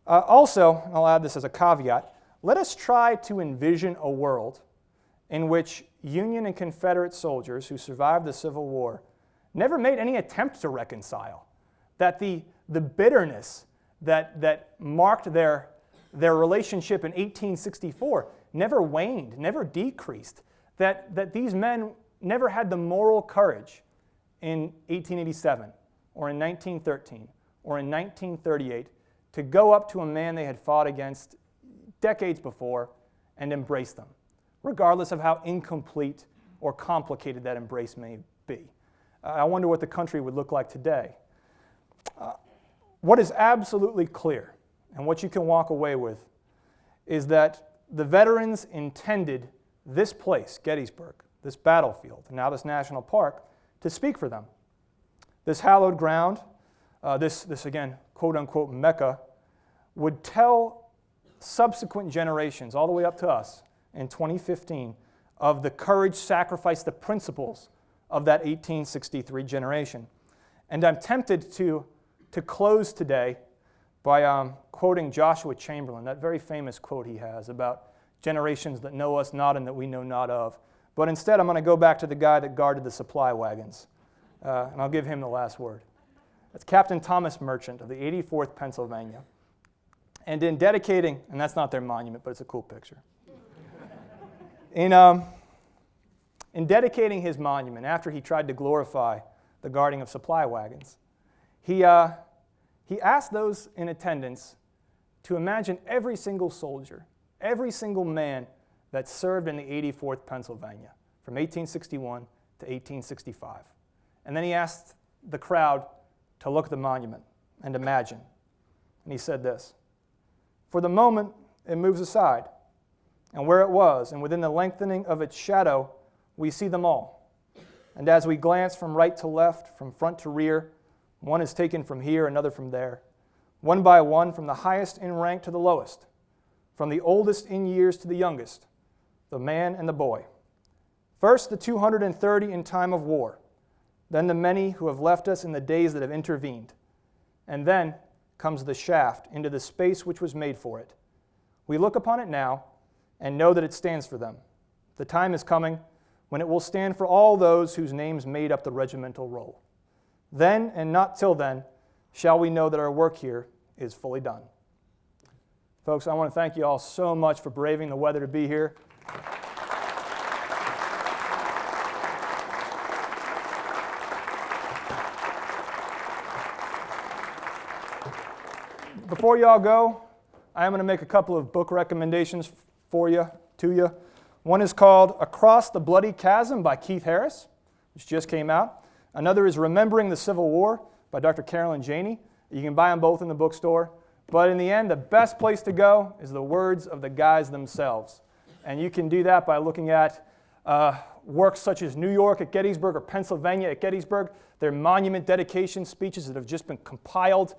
Also, and I'll add this as a caveat, let us try to envision a world in which Union and Confederate soldiers who survived the Civil War never made any attempt to reconcile, that the bitterness that marked their relationship in 1864 never waned, never decreased, that these men never had the moral courage in 1887 or in 1913 or in 1938 to go up to a man they had fought against decades before and embrace them, regardless of how incomplete or complicated that embrace may be. I wonder what the country would look like today. What is absolutely clear, and what you can walk away with, is that the veterans intended this place, Gettysburg, this battlefield, and now this national park, to speak for them. This hallowed ground, this again, quote-unquote Mecca, would tell subsequent generations, all the way up to us in 2015, of the courage, sacrifice, the principles of that 1863 generation. And I'm tempted to close today by quoting Joshua Chamberlain, that very famous quote he has about generations that know us not and that we know not of. But instead, I'm going to go back to the guy that guarded the supply wagons, and I'll give him the last word. That's Captain Thomas Merchant of the 84th Pennsylvania. And in dedicating, and that's not their monument, but it's a cool picture. In dedicating his monument, after he tried to glorify the guarding of supply wagons, he asked those in attendance to imagine every single soldier, every single man that served in the 84th Pennsylvania from 1861 to 1865. And then he asked the crowd to look at the monument and imagine. And he said this: "For the moment, it moves aside, and where it was, and within the lengthening of its shadow, we see them all. And as we glance from right to left, from front to rear, one is taken from here, another from there, one by one, from the highest in rank to the lowest, from the oldest in years to the youngest, the man and the boy. First the 230 in time of war, then the many who have left us in the days that have intervened, and then comes the shaft into the space which was made for it. We look upon it now and know that it stands for them. The time is coming when it will stand for all those whose names made up the regimental roll. Then, and not till then, shall we know that our work here is fully done." Folks, I want to thank you all so much for braving the weather to be here. Before you all go, I am going to make a couple of book recommendations to you. One is called Across the Bloody Chasm by Keith Harris, which just came out. Another is Remembering the Civil War by Dr. Carolyn Janey. You can buy them both in the bookstore. But in the end, the best place to go is the words of the guys themselves. And you can do that by looking at works such as New York at Gettysburg or Pennsylvania at Gettysburg. They're monument dedication speeches that have just been compiled.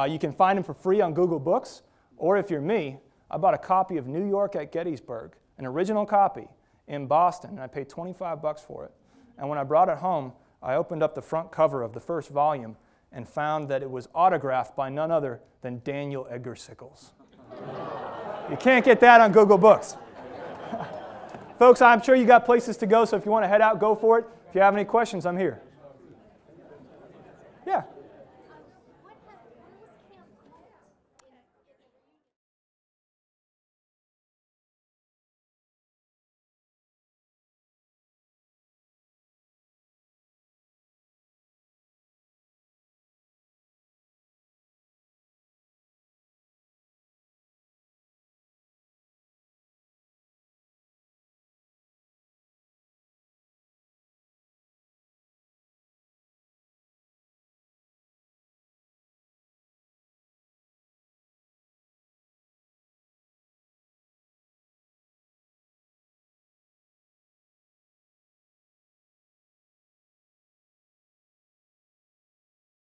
You can find them for free on Google Books. Or if you're me, I bought a copy of New York at Gettysburg, an original copy, in Boston, and I paid $25 for it. And when I brought it home, I opened up the front cover of the first volume and found that it was autographed by none other than Daniel Edgar Sickles. You can't get that on Google Books. Folks, I'm sure you got places to go, so if you want to head out, go for it. If you have any questions, I'm here. Yeah.